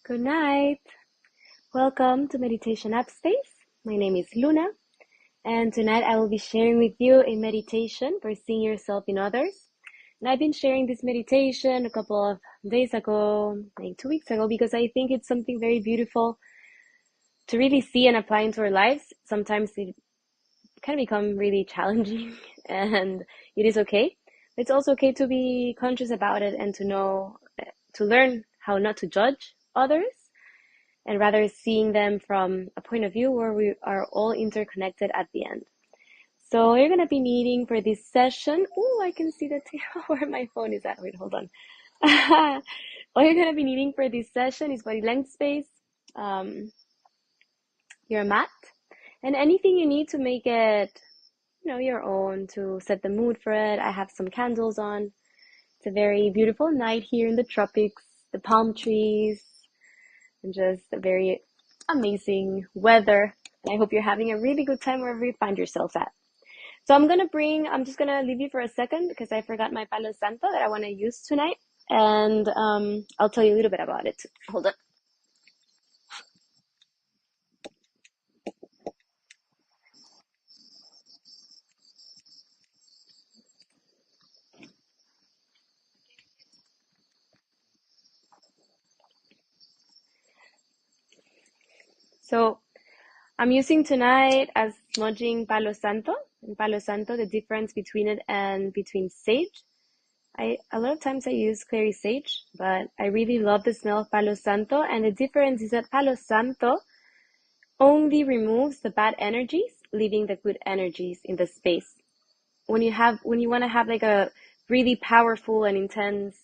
Good night. Welcome to Meditation App Space. My name is Luna, and tonight I will be sharing with you a meditation for seeing yourself in others. And I've been sharing this meditation a couple of days ago, like 2 weeks ago, because I think it's something very beautiful to really see and apply into our lives. Sometimes it can become really challenging, and it is okay. It's also okay to be conscious about it and to learn how not to judge others and rather seeing them from a point of view where we are all interconnected at the end. So you're going to be meeting for this session. Oh, I can see where my phone is at. Wait, hold on. All you're going to be needing for this session is body length space, your mat, and anything you need to make it, your own, to set the mood for it. I have some candles on. It's a very beautiful night here in the tropics, the palm trees, and just a very amazing weather. And I hope you're having a really good time wherever you find yourself at. So I'm just gonna leave you for a second because I forgot my Palo Santo that I want to use tonight. And I'll tell you a little bit about it. Hold on. So I'm using tonight as smudging Palo Santo. And Palo Santo, the difference between it and between sage. A lot of times I use clary sage, but I really love the smell of Palo Santo. And the difference is that Palo Santo only removes the bad energies, leaving the good energies in the space. When you want to have like a really powerful and intense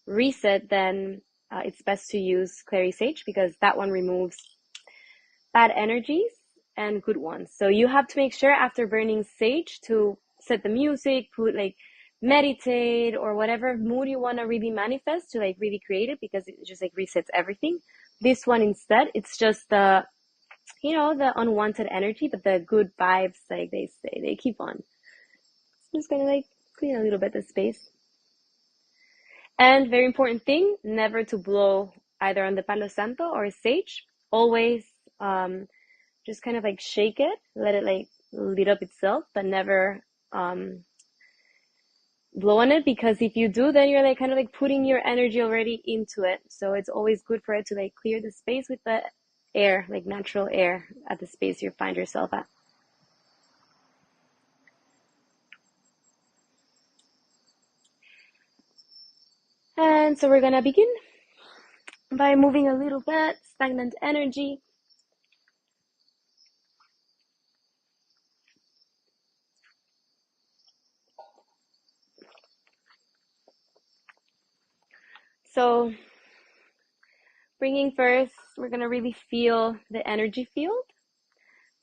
reset, then it's best to use clary sage because that one removes bad energies and good ones. So you have to make sure after burning sage to set the music, put like meditate or whatever mood you want to really manifest to like really create it, because it just like resets everything. This one instead, it's just the unwanted energy, but the good vibes, like they say, they keep on. I'm just gonna like clean a little bit the space. And very important thing, never to blow either on the Palo Santo or sage. Always just kind of like shake it, let it like lit up itself, but never blow on it, because if you do, then you're like kind of like putting your energy already into it. So it's always good for it to like clear the space with the air, like natural air at the space you find yourself at. And so we're gonna begin by moving a little bit, stagnant energy. So bringing first, we're gonna really feel the energy field.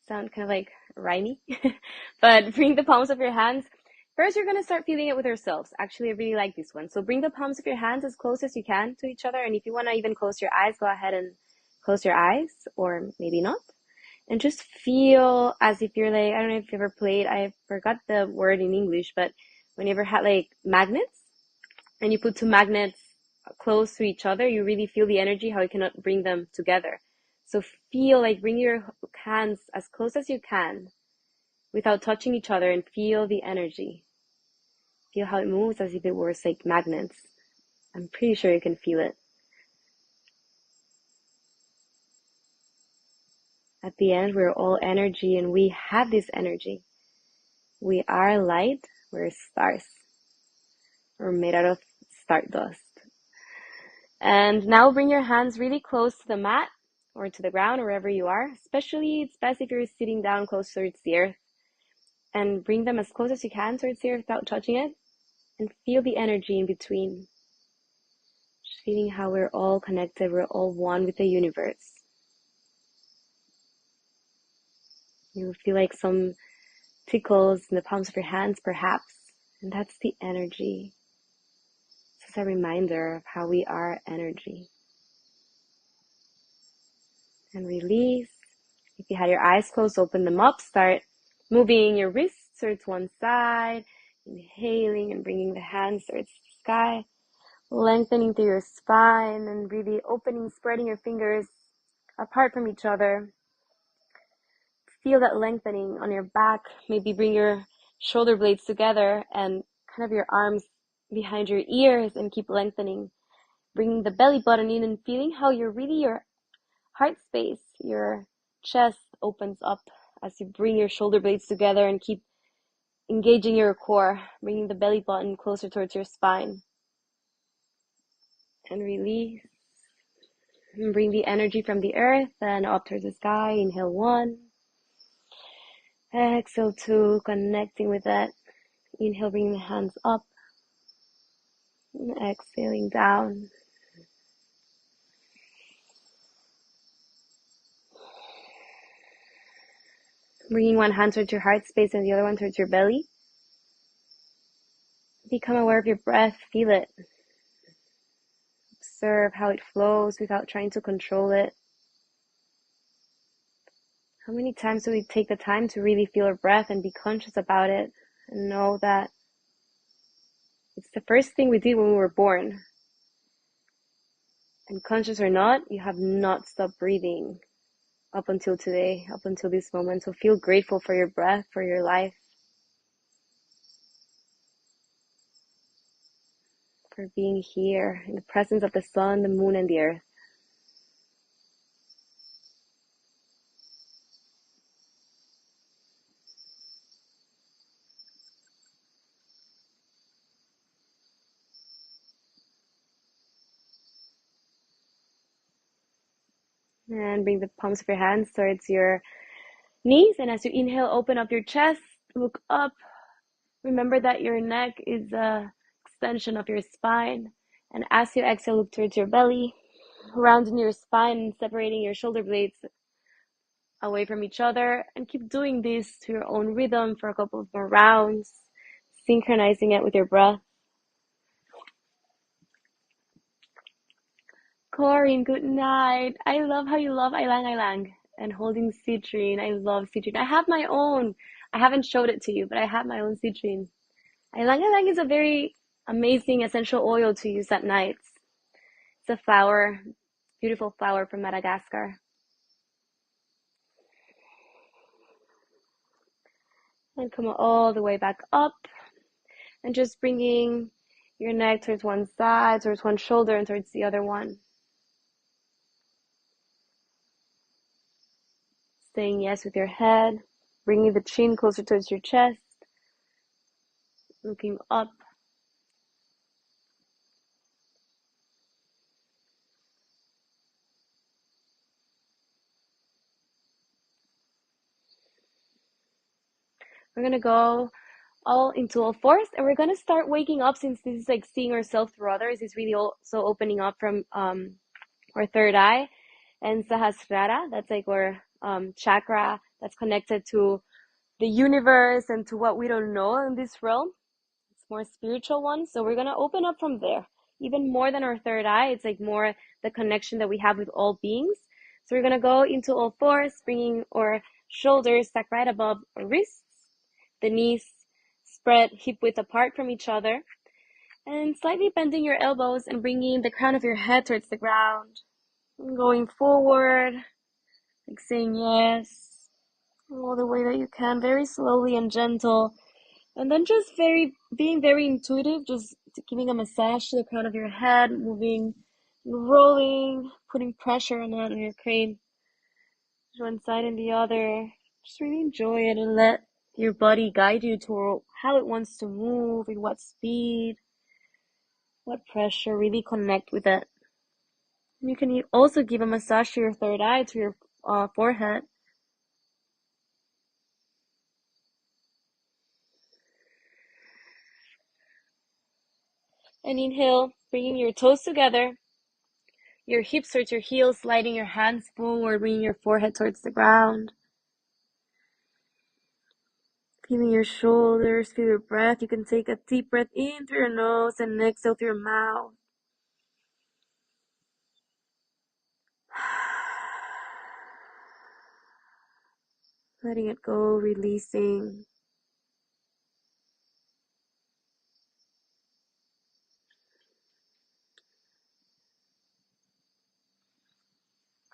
Sound kind of like rhymey, but bring the palms of your hands. First, you're gonna start feeling it with yourselves. Actually, I really like this one. So bring the palms of your hands as close as you can to each other. And if you wanna even close your eyes, go ahead and close your eyes, or maybe not. And just feel as if you're like, I don't know if you ever played, I forgot the word in English, but when you ever had like magnets and you put two magnets close to each other, you really feel the energy, how you cannot bring them together. So feel like bring your hands as close as you can without touching each other and feel the energy. Feel how it moves as if it were like magnets. I'm pretty sure you can feel it. At the end, we're all energy and we have this energy. We are light, we're stars. We're made out of stardust. And now bring your hands really close to the mat or to the ground, wherever you are. Especially, it's best if you're sitting down close towards the earth. And bring them as close as you can towards the earth without touching it. And feel the energy in between. Just feeling how we're all connected, we're all one with the universe. You feel like some tickles in the palms of your hands, perhaps. And that's the energy. It's just a reminder of how we are energy. And release. If you had your eyes closed, open them up. Start moving your wrists towards one side, inhaling and bringing the hands towards the sky. lengthening through your spine and really opening, spreading your fingers apart from each other. Feel that lengthening on your back. Maybe bring your shoulder blades together and kind of your arms behind your ears and keep lengthening. Bringing the belly button in and feeling how your heart space, your chest opens up as you bring your shoulder blades together and keep engaging your core, bringing the belly button closer towards your spine. And release. And bring the energy from the earth and up towards the sky. Inhale 1. Exhale 2, connecting with that. Inhale, bringing the hands up. And exhaling down. Bringing one hand towards your heart space and the other one towards your belly. Become aware of your breath. Feel it. Observe how it flows without trying to control it. How many times do we take the time to really feel our breath and be conscious about it and know that it's the first thing we did when we were born? And conscious or not, you have not stopped breathing up until today, up until this moment. So feel grateful for your breath, for your life, for being here in the presence of the sun, the moon, and the earth. And bring the palms of your hands towards your knees. And as you inhale, open up your chest, look up. Remember that your neck is a extension of your spine. And as you exhale, look towards your belly, rounding your spine and separating your shoulder blades away from each other. And keep doing this to your own rhythm for a couple of more rounds, synchronizing it with your breath. Corinne, good night. I love how you love Ilang Ilang and holding citrine. I love citrine. I have my own. I haven't showed it to you, but I have my own citrine. Ilang Ilang is a very amazing essential oil to use at night. It's a flower, beautiful flower from Madagascar. And come all the way back up. And just bringing your neck towards one side, towards one shoulder, and towards the other one. Saying yes with your head. Bringing the chin closer towards your chest. Looking up. We're going to go all into all fours, and we're going to start waking up, since this is like seeing ourselves through others. It's really also opening up from our third eye and Sahasrara. That's like our chakra that's connected to the universe and to what we don't know in this realm. It's more spiritual one. So we're going to open up from there. Even more than our third eye, it's like more the connection that we have with all beings. So we're going to go into all fours, bringing our shoulders stacked right above our wrists, the knees spread hip width apart from each other, and slightly bending your elbows and bringing the crown of your head towards the ground. And going forward, like saying yes, all the way that you can, very slowly and gentle. And then just being very intuitive, just giving a massage to the crown of your head, moving, rolling, putting pressure on that on your crane, one side and the other. Just really enjoy it and let your body guide you to how it wants to move, in what speed, what pressure. Really connect with it. You can also give a massage to your third eye, to your forehead. And inhale, bringing your toes together, your hips towards your heels, sliding your hands forward, bringing your forehead towards the ground. Feeling your shoulders, feel your breath. You can take a deep breath in through your nose and exhale through your mouth. Letting it go, releasing.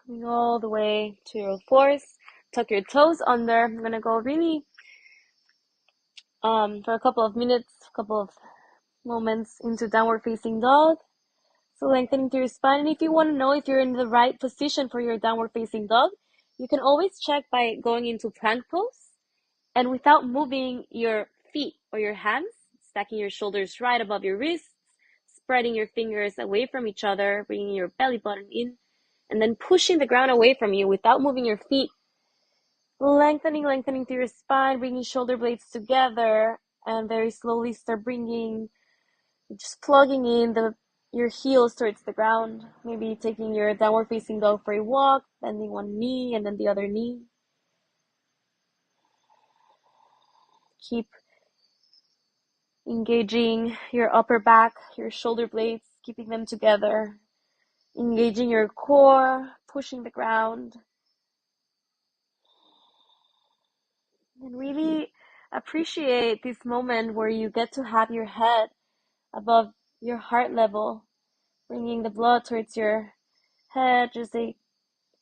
Coming all the way to your floors. Tuck your toes under. I'm gonna go really for a couple of minutes, a couple of moments into downward facing dog. So lengthening through your spine. And if you want to know if you're in the right position for your downward facing dog, you can always check by going into plank pose and without moving your feet or your hands, stacking your shoulders right above your wrists, spreading your fingers away from each other, bringing your belly button in, and then pushing the ground away from you without moving your feet. Lengthening through your spine, bringing shoulder blades together, and very slowly start just plugging in your heels towards the ground. Maybe taking your downward facing dog for a walk, bending one knee and then the other knee. Keep engaging your upper back, your shoulder blades, keeping them together. Engaging your core, pushing the ground. And really appreciate this moment where you get to have your head above your heart level, bringing the blood towards your head, just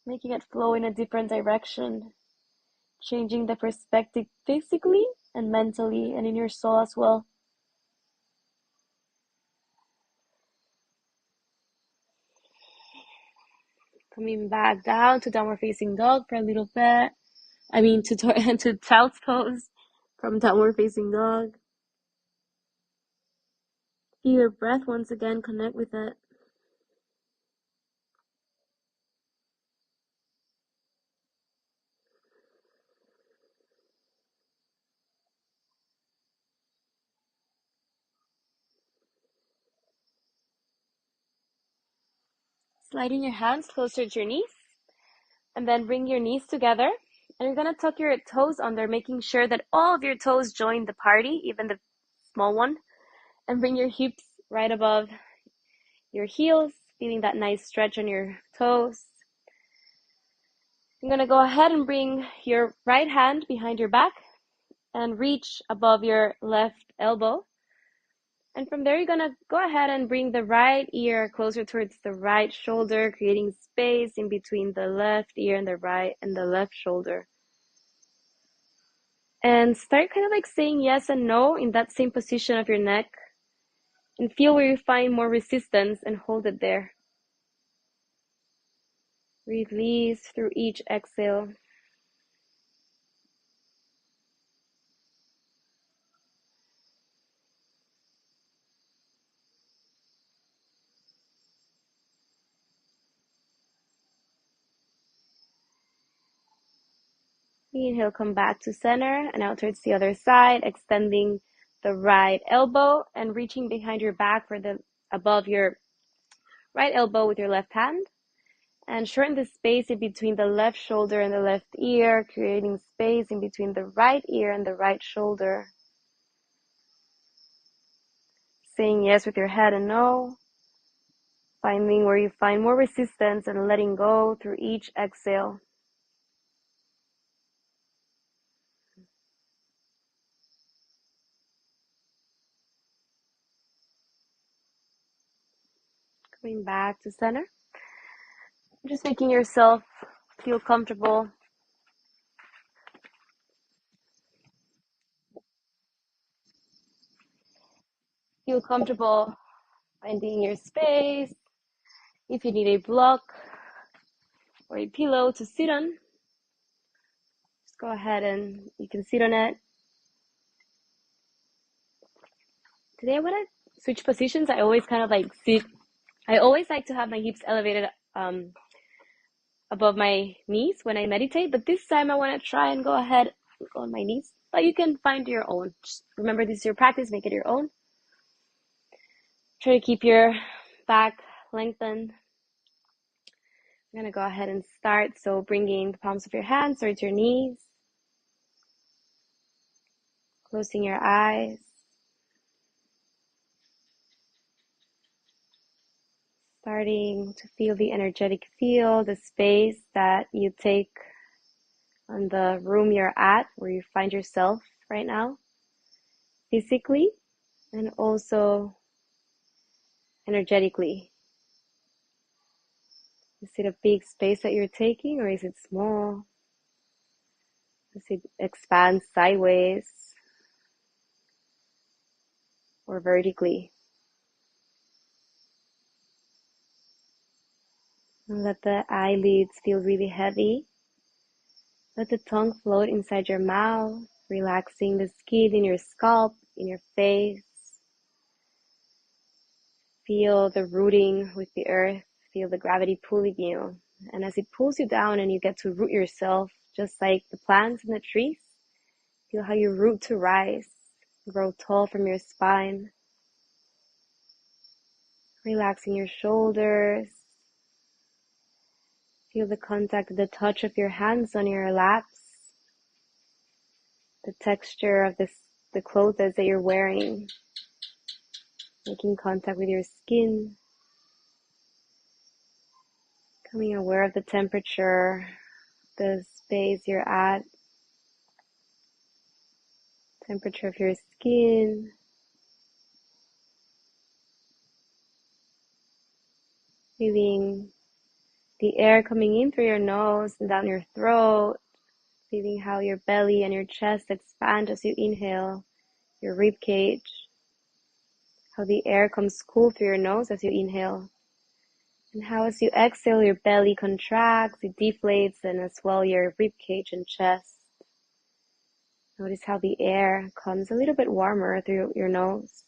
making it flow in a different direction, changing the perspective physically and mentally and in your soul as well. Coming back down to downward facing dog for a little bit. To child's pose from downward facing dog. Feel your breath once again, connect with it. Sliding your hands closer to your knees, and then bring your knees together. And you're gonna tuck your toes under, making sure that all of your toes join the party, even the small one. And bring your hips right above your heels, feeling that nice stretch on your toes. I'm gonna go ahead and bring your right hand behind your back and reach above your left elbow. And from there, you're gonna go ahead and bring the right ear closer towards the right shoulder, creating space in between the left ear and the left shoulder. And start kind of like saying yes and no in that same position of your neck. And feel where you find more resistance and hold it there. Release through each exhale. Inhale, come back to center and out towards the other side, extending the right elbow and reaching behind your back above your right elbow with your left hand. And shorten the space in between the left shoulder and the left ear, creating space in between the right ear and the right shoulder. Saying yes with your head and no. Finding where you find more resistance and letting go through each exhale. Coming back to center. Just making yourself feel comfortable. Feel comfortable finding your space. If you need a block or a pillow to sit on, just go ahead and you can sit on it. Today I want to switch positions. I always kind of like sit. I always like to have my hips elevated above my knees when I meditate, but this time I want to try and go ahead and go on my knees. But you can find your own. Just remember, this is your practice. Make it your own. Try to keep your back lengthened. I'm going to go ahead and start. So bringing the palms of your hands towards your knees. Closing your eyes. Starting to feel the energetic field, the space that you take on the room you're at, where you find yourself right now, physically and also energetically. Is it a big space that you're taking, or is it small? Does it expand sideways or vertically? And let the eyelids feel really heavy. Let the tongue float inside your mouth, relaxing the skin in your scalp, in your face. Feel the rooting with the earth. Feel the gravity pulling you. And as it pulls you down and you get to root yourself, just like the plants and the trees, feel how you root to rise, grow tall from your spine. Relaxing your shoulders. Feel the contact, the touch of your hands on your laps. The texture of the clothes that you're wearing. Making contact with your skin. Becoming aware of the temperature, the space you're at. Temperature of your skin. Feeling the air coming in through your nose and down your throat. Feeling how your belly and your chest expand as you inhale, your rib cage. How the air comes cool through your nose as you inhale. And how as you exhale, your belly contracts, it deflates, and as well your rib cage and chest. Notice how the air comes a little bit warmer through your nose.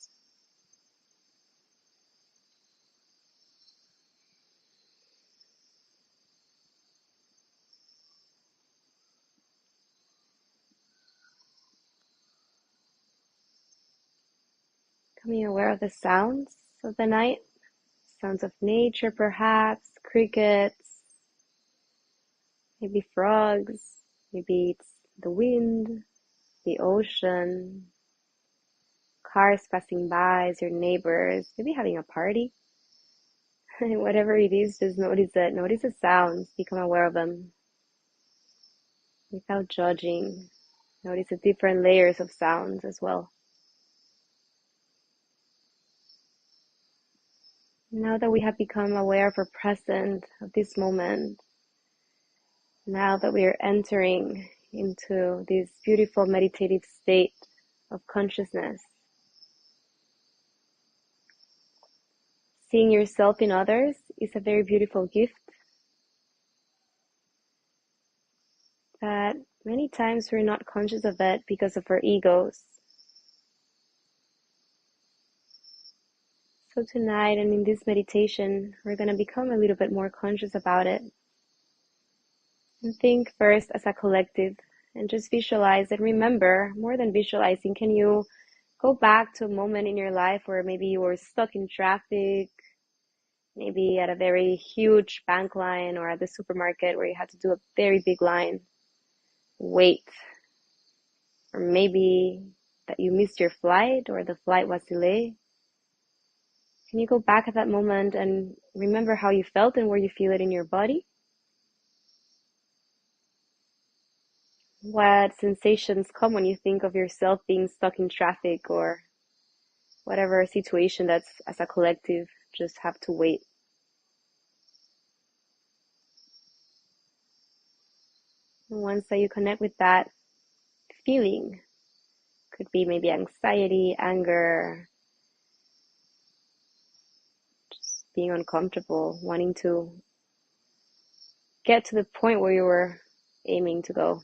Becoming aware of the sounds of the night. Sounds of nature perhaps, crickets, maybe frogs, maybe it's the wind, the ocean, cars passing by, your neighbors, maybe having a party. Whatever it is, just notice it. Notice the sounds, become aware of them without judging. Notice the different layers of sounds as well. Now that we have become aware of our present, of this moment, now that we are entering into this beautiful meditative state of consciousness, seeing yourself in others is a very beautiful gift that many times we're not conscious of it because of our egos. So tonight and in this meditation, we're going to become a little bit more conscious about it. And think first as a collective and just visualize and remember, more than visualizing, can you go back to a moment in your life where maybe you were stuck in traffic, maybe at a very huge bank line or at the supermarket where you had to do a very big line, wait, or maybe that you missed your flight or the flight was delayed. Can you go back at that moment and remember how you felt and where you feel it in your body? What sensations come when you think of yourself being stuck in traffic or whatever situation that's as a collective just have to wait? And once that you connect with that feeling, could be maybe anxiety, anger, just being uncomfortable, wanting to get to the point where you were aiming to go.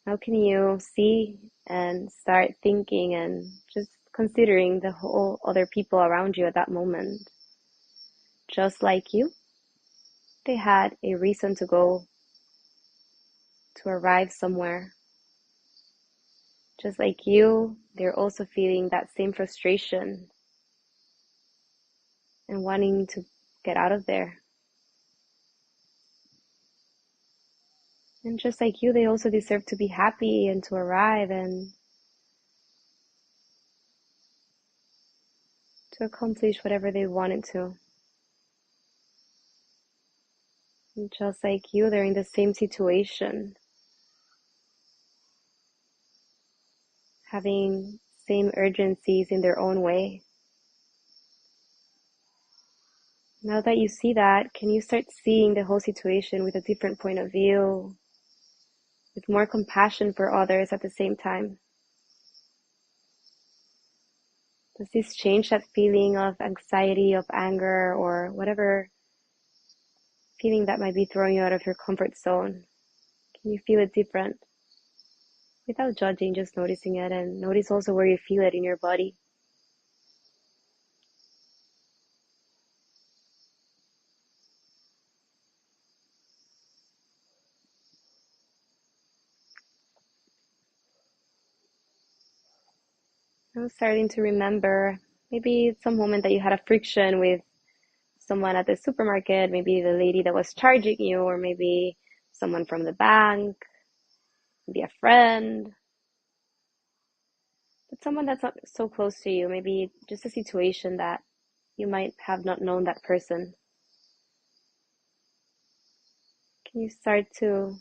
How can you see and start thinking and just considering the whole other people around you at that moment? Just like you, they had a reason to go, to arrive somewhere. Just like you, they're also feeling that same frustration and wanting to get out of there. And just like you, they also deserve to be happy and to arrive and to accomplish whatever they wanted to. And just like you, they're in the same situation, having same urgencies in their own way. Now that you see that, can you start seeing the whole situation with a different point of view, with more compassion for others at the same time? Does this change that feeling of anxiety, of anger, or whatever feeling that might be throwing you out of your comfort zone? Can you feel it different? Without judging, just noticing it, and notice also where you feel it in your body. I'm starting to remember maybe some moment that you had a friction with someone at the supermarket, maybe the lady that was charging you, or maybe someone from the bank, maybe a friend, but someone that's not so close to you, maybe just a situation that you might have not known that person. Can you start to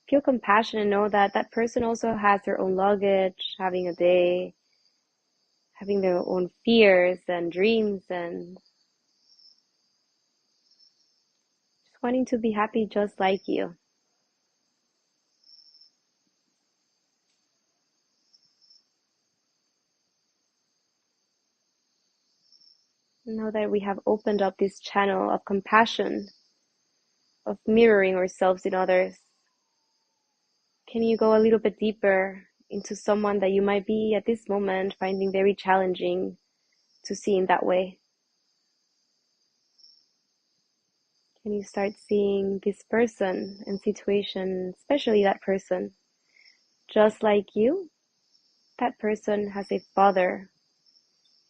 feel compassion and know that that person also has their own luggage, having a day, having their own fears and dreams, and just wanting to be happy just like you. Know that we have opened up this channel of compassion, of mirroring ourselves in others. Can you go a little bit deeper into someone that you might be at this moment finding very challenging to see in that way? Can you start seeing this person and situation, especially that person, just like you? That person has a father,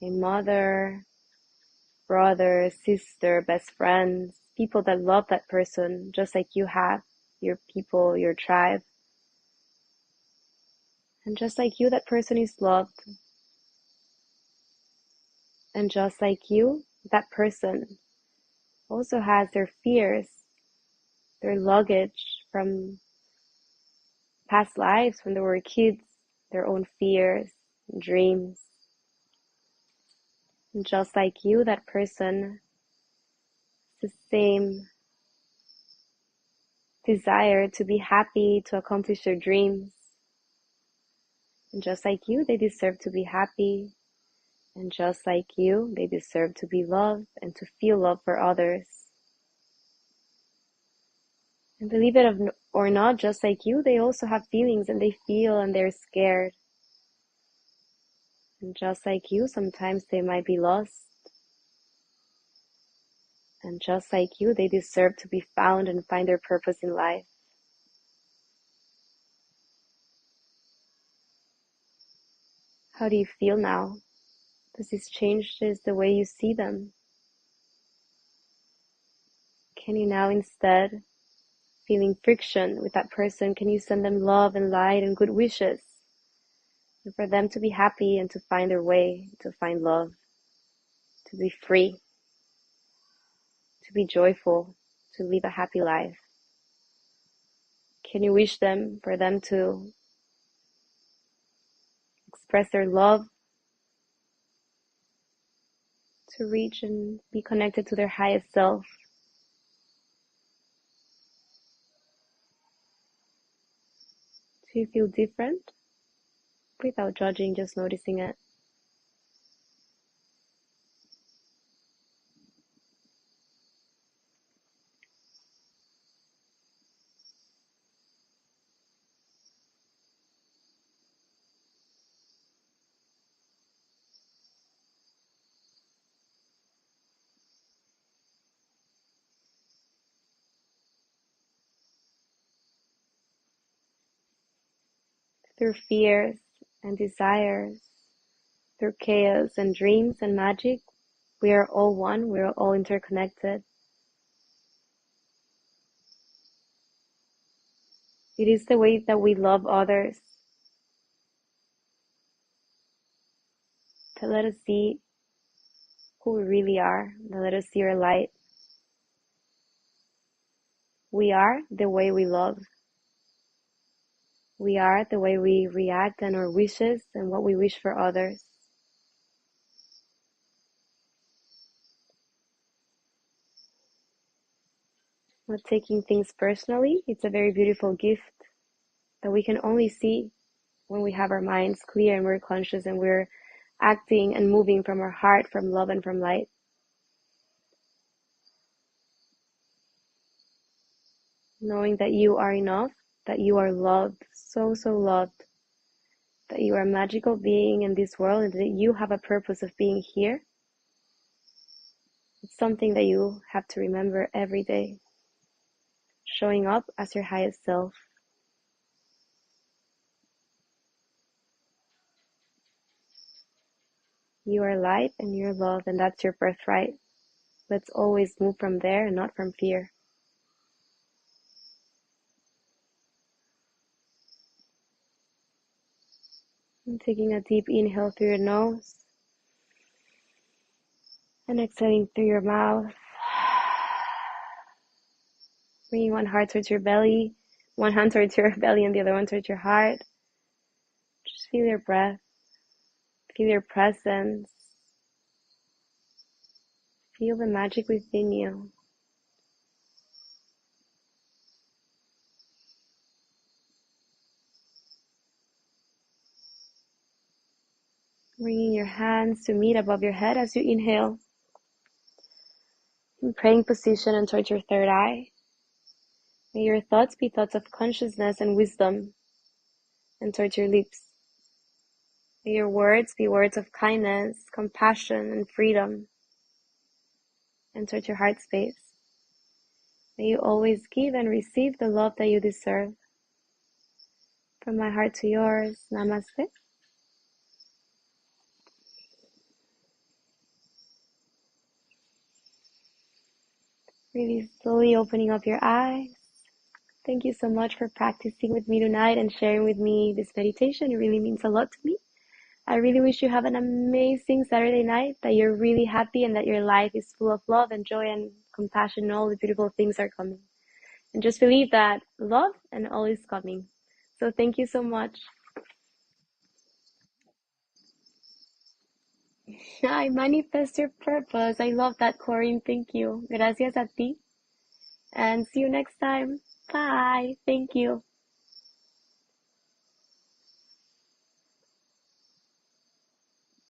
a mother, brother, sister, best friends, people that love that person just like you have, your people, your tribe. And just like you, that person is loved. And just like you, that person also has their fears, their luggage from past lives when they were kids, their own fears, dreams. And just like you, that person has the same desire to be happy, to accomplish their dreams. And just like you, they deserve to be happy. And just like you, they deserve to be loved and to feel love for others. And believe it or not, just like you, they also have feelings and they feel and they're scared. And just like you, sometimes they might be lost. And just like you, they deserve to be found and find their purpose in life. How do you feel now? Does this change the way you see them? Can you now, instead feeling friction with that person, can you send them love and light and good wishes? And for them to be happy and to find their way, to find love, to be free, to be joyful, to live a happy life. Can you wish them for them to express their love, to reach and be connected to their highest self? Do you feel different? Without judging, just noticing it. Through fears and desires, through chaos and dreams and magic, we are all one, we are all interconnected. It is the way that we love others to let us see who we really are, to let us see our light. We are the way we love. We are the way we react and our wishes and what we wish for others. not taking things personally. It's a very beautiful gift that we can only see when we have our minds clear and we're conscious and we're acting and moving from our heart, from love and from light. Knowing that you are enough, that you are loved, so, so loved, that you are a magical being in this world and that you have a purpose of being here. It's something that you have to remember every day. Showing up as your highest self. You are light and you're love, and that's your birthright. Let's always move from there and not from fear. And taking a deep inhale through your nose and exhaling through your mouth. Bringing one heart towards your belly, one hand towards your belly and the other one towards your heart. Just feel your breath. Feel your presence. Feel the magic within you. Bringing your hands to meet above your head as you inhale. In praying position and towards your third eye. May your thoughts be thoughts of consciousness and wisdom, and towards your lips. May your words be words of kindness, compassion, and freedom, and towards your heart space. May you always give and receive the love that you deserve. From my heart to yours, namaste. Really slowly opening up your eyes. Thank you so much for practicing with me tonight and sharing with me this meditation. It really means a lot to me. I really wish you have an amazing Saturday night, that you're really happy and that your life is full of love and joy and compassion and all the beautiful things are coming. And just believe that love and all is coming. So thank you so much. I manifest your purpose. I love that, Corinne. Thank you. Gracias a ti. And see you next time. Bye. Thank you.